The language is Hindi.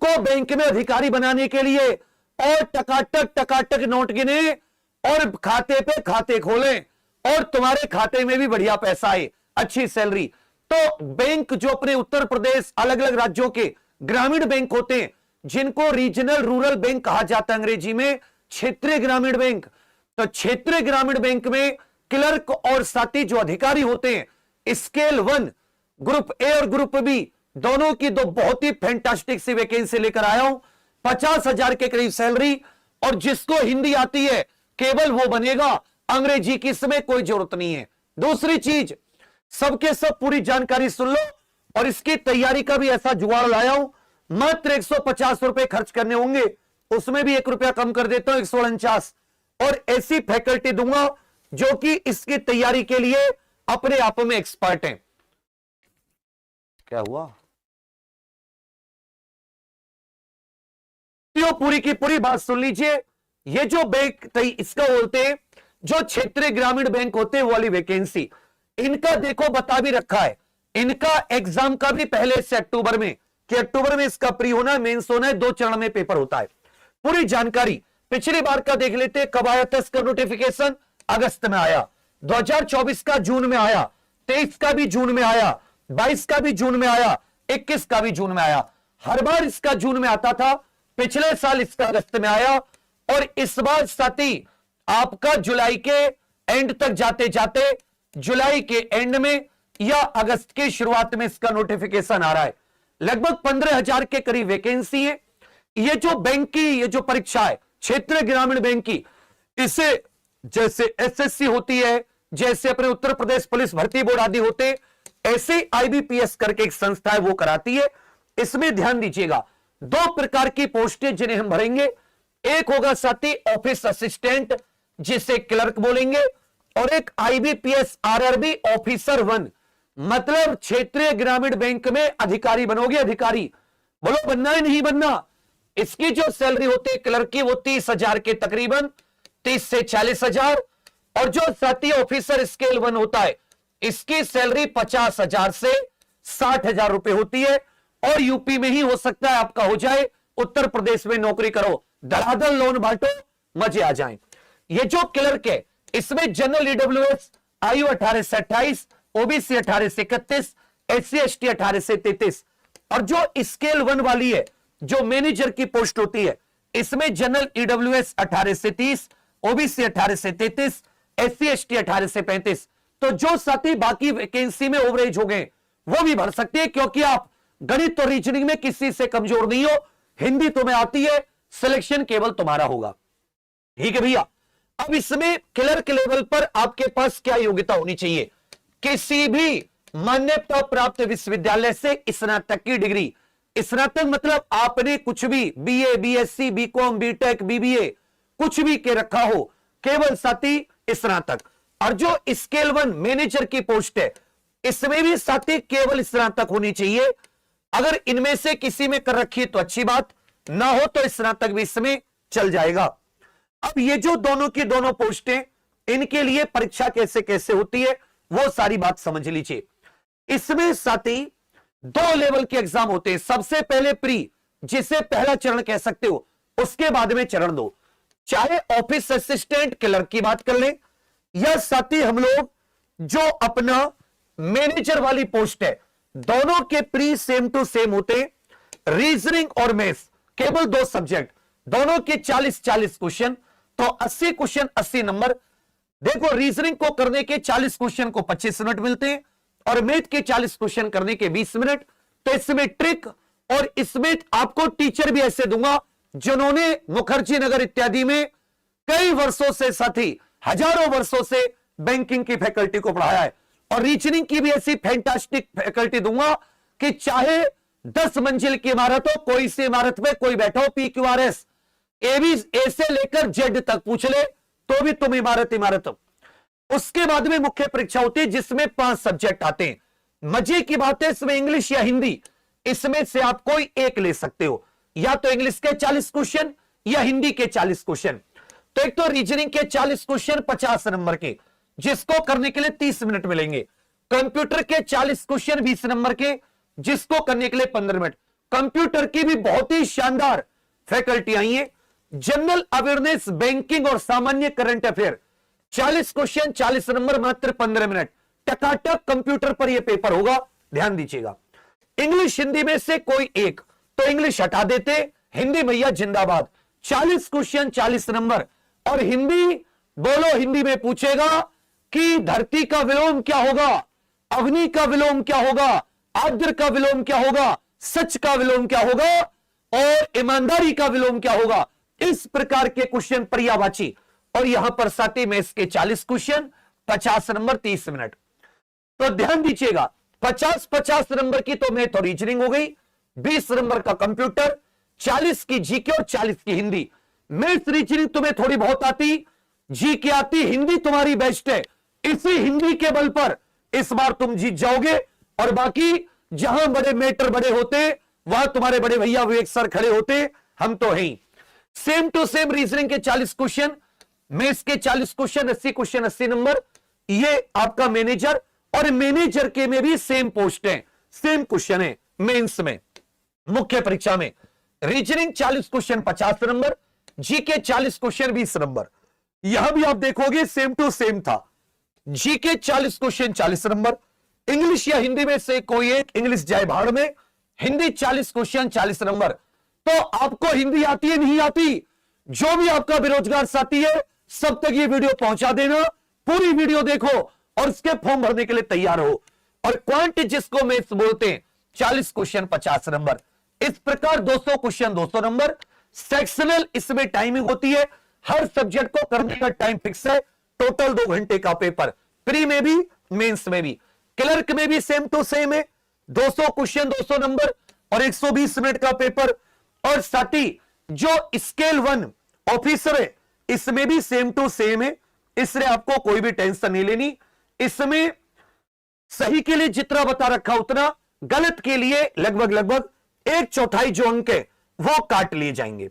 सबको बैंक में अधिकारी बनाने के लिए और टकाटक नोट गिने और खाते पे खाते खोलें और तुम्हारे खाते में भी बढ़िया पैसा आए, अच्छी सैलरी। तो बैंक जो अपने उत्तर प्रदेश अलग अलग राज्यों के ग्रामीण बैंक होते हैं, जिनको रीजनल रूरल बैंक कहा जाता है अंग्रेजी में, क्षेत्रीय ग्रामीण बैंक। तो क्षेत्रीय ग्रामीण बैंक में क्लर्क और साथी जो अधिकारी होते हैं, स्केल 1 ग्रुप ए और ग्रुप बी दोनों की दो बहुत ही फैंटास्टिक सी वैकेंसी लेकर आया हूं। 50,000 के करीब सैलरी, और जिसको हिंदी आती है केवल वो बनेगा, अंग्रेजी की इसमें कोई जरूरत नहीं है। दूसरी चीज, सबके सब पूरी जानकारी सुन लो, और इसकी तैयारी का भी ऐसा जुगाड़ लाया हूं। मात्र 150 रुपए खर्च करने होंगे, उसमें भी 1 रुपया कम कर देता हूं, 149, और ऐसी फैकल्टी दूंगा जो कि इसकी तैयारी के लिए अपने आप में एक्सपर्ट हैं। क्या हुआ? तो पूरी की पूरी बात सुन लीजिए। ये जो बैंक इसका बोलते हैं जो क्षेत्रीय ग्रामीण बैंक होते हैं, वो वाली वैकेंसी, इनका देखो बता भी रखा है, इनका एग्जाम का भी पहले से अक्टूबर में, कि अक्टूबर में इसका प्री होना है, मेंस होना है, 2 चरण में पेपर होता है। पूरी जानकारी पिछली बार का देख लेते हैं। कब आया था इसका नोटिफिकेशन? अगस्त में आया। 2024 का जून में आया, 23 का भी जून में आया, 22 का भी जून में आया, 21 का भी जून में आया। हर बार इसका जून में आता था, पिछले साल इसका अगस्त में आया, और इस बार साथी आपका जुलाई के एंड तक जाते जाते, जुलाई के एंड में या अगस्त की शुरुआत में इसका नोटिफिकेशन आ रहा है। लगभग 15,000 के करीब वैकेंसी है। ये जो बैंक की ये जो परीक्षा है क्षेत्रीय ग्रामीण बैंक की, इसे जैसे एसएससी होती है, जैसे अपने उत्तर प्रदेश पुलिस भर्ती बोर्ड आदि होते हैं, ऐसे आईबीपीएस करके एक संस्था है वो कराती है। इसमें ध्यान दीजिएगा, 2 प्रकार की पोस्टें जिन्हें हम भरेंगे। एक होगा साथी ऑफिस असिस्टेंट, जिसे क्लर्क बोलेंगे, और एक आईबीपीएस आरआरबी ऑफिसर 1, मतलब क्षेत्रीय ग्रामीण बैंक में अधिकारी बनोगे। अधिकारी बोलो बनना है नहीं बनना? इसकी जो सैलरी होती है क्लर्क की, वो 30,000 के तकरीबन 30 से 40,000, और जो साथी ऑफिसर स्केल 1 होता है, इसकी सैलरी 50,000 से 60,000 रुपए होती है। और यूपी में ही हो सकता है आपका हो जाए, उत्तर प्रदेश में नौकरी करो, धड़ाधड़ लोन बांटो, मजे आ जाएं। ये जो क्लर्क है, इसमें जनरल ईडब्ल्यूएस आयु 18 से 28, ओबीसी 18 से 31, एससी एसटी 18 से 33, और जो स्केल 1 वाली है, जो मैनेजर की पोस्ट होती है, इसमें जनरल ईडब्ल्यूएस 18 से 30, ओबीसी 18 से 33, एससी एसटी 18 से 35। तो जो साथी बाकी वैकेंसी में ओवरेज हो गए वो भी भर सकते हैं, क्योंकि आप गणित और रीजनिंग में किसी से कमजोर नहीं हो, हिंदी तुम्हें आती है, सिलेक्शन केवल तुम्हारा होगा। ठीक है भैया। अब इसमें क्लर्क लेवल पर आपके पास क्या योग्यता होनी चाहिए? किसी भी मान्यता प्राप्त विश्वविद्यालय से स्नातक की डिग्री। स्नातक मतलब आपने कुछ भी BA, BSc, BCom, BTech, BBA कुछ भी के रखा हो, केवल साथी स्नातक। और जो स्केल 1 मैनेजर की पोस्ट है, इसमें भी साथी केवल स्नातक होनी चाहिए। अगर इनमें से किसी में कर रखी है तो अच्छी बात, ना हो तो स्नातक भी इसमें चल जाएगा। अब ये जो दोनों की दोनों पोस्टें, इनके लिए परीक्षा कैसे कैसे होती है वो सारी बात समझ लीजिए। इसमें साथी 2 लेवल के एग्जाम होते हैं। सबसे पहले प्री, जिसे पहला चरण कह सकते हो, उसके बाद में चरण 2। चाहे ऑफिस असिस्टेंट क्लर्क की बात कर लें, या साथी हम लोग जो अपना मैनेजर वाली पोस्ट है, दोनों के प्री सेम टू सेम होते हैं। रीजनिंग और मैथ्स केवल 2 सब्जेक्ट, दोनों के 40-40 क्वेश्चन, तो 80 क्वेश्चन 80 नंबर। देखो रीजनिंग को करने के 40 क्वेश्चन को 25 मिनट मिलते हैं, और मैथ के 40 क्वेश्चन करने के 20 मिनट। तो इसमें ट्रिक, और इसमें आपको टीचर भी ऐसे दूंगा जिन्होंने मुखर्जी नगर इत्यादि में कई वर्षों से, साथी हजारों वर्षों से बैंकिंग की फैकल्टी को पढ़ाया है। और रीजनिंग की भी ऐसी फैंटास्टिक फैकल्टी दूंगा कि चाहे 10 मंजिल की इमारत हो, कोई सी इमारत में कोई बैठा हो, PQRS ए से लेकर जेड तक पूछ ले तो भी तुम इमारत हो। उसके बाद में मुख्य परीक्षा होती है, जिसमें 5 सब्जेक्ट आते हैं। मजे की बात है, इसमें इंग्लिश या हिंदी, इसमें से आप कोई एक ले सकते हो, या तो इंग्लिश के 40 क्वेश्चन या हिंदी के 40 क्वेश्चन। तो एक तो रीजनिंग के 40 क्वेश्चन 50 नंबर के, जिसको करने के लिए 30 मिनट मिलेंगे। कंप्यूटर के 40 क्वेश्चन 20 नंबर के, जिसको करने के लिए 15 मिनट। कंप्यूटर की भी बहुत ही शानदार फैकल्टी आई है। जनरल अवेयरनेस, बैंकिंग और सामान्य करंट अफेयर, 40 क्वेश्चन, 40 नंबर, मात्र 15 मिनट, टकाटक कंप्यूटर पर यह पेपर होगा, ध्यान दीजिएगा। इंग्लिश हिंदी में से कोई एक, तो इंग्लिश हटा देते, हिंदी मैया जिंदाबाद। 40 क्वेश्चन, 40 नंबर, और हिंदी बोलो, हिंदी में पूछेगा कि धरती का विलोम क्या होगा, अग्नि का विलोम क्या होगा, आद्र का विलोम क्या होगा, सच का विलोम क्या होगा, और ईमानदारी का विलोम क्या होगा। इस प्रकार के क्वेश्चन पर्यायवाची। और यहां पर साथी में इसके 40 क्वेश्चन, 50 नंबर, 30 मिनट। तो ध्यान दीजिएगा, 50-50 नंबर की तो मैथ और रीजनिंग हो गई, 20 नंबर का कंप्यूटर, 40 की जीके और 40 की हिंदी। मैथ रीजनिंग तुम्हें थोड़ी बहुत आती, जीके आती, हिंदी तुम्हारी बेस्ट है। इसी हिंदी के बल पर इस बार तुम जीत जाओगे। और बाकी जहां बड़े मैटर बड़े होते, वहां तुम्हारे बड़े भैया विवेक सर खड़े होते, हम तो हैं। सेम टू सेम रीजनिंग के 40 क्वेश्चन, मैथ्स के 40 क्वेश्चन, 80 क्वेश्चन, 80 नंबर। ये आपका मैनेजर, और मैनेजर के में भी सेम पोस्ट है, सेम क्वेश्चन है मेंस में, मुख्य परीक्षा में। Reasoning 40 question 50 number, GK 40 question 20 number. यहां भी आप देखोगे सेम टू सेम था, जीके 40 क्वेश्चन 40 नंबर, इंग्लिश या हिंदी में से कोई एक, इंग्लिश जाए भाड़ में, हिंदी 40 क्वेश्चन 40 नंबर। तो आपको हिंदी आती है नहीं आती, जो भी आपका बेरोजगार साथी है, सब तक ये वीडियो पहुंचा देना, पूरी वीडियो देखो और इसके फॉर्म भरने के लिए तैयार हो। और क्वांट जिसको मैथ्स बोलते हैं, 40 क्वेश्चन 50 नंबर। इस प्रकार 200 क्वेश्चन 200 नंबर। सेक्शनल, इसमें टाइमिंग होती है, हर सब्जेक्ट को करने का टाइम फिक्स है, टोटल 2 घंटे का पेपर, प्री में भी मेंस में भी। क्लर्क में भी सेम टू सेम है, 200 क्वेश्चन 200 नंबर और 120 मिनट का पेपर। और साथ ही जो स्केल 1 ऑफिसर है, इसमें भी सेम टू सेम है, इसलिए आपको कोई भी टेंशन नहीं लेनी। इसमें सही के लिए जितना बता रखा उतना, गलत के लिए लगभग 1/4 जो अंक है वो काट लिए जाएंगे।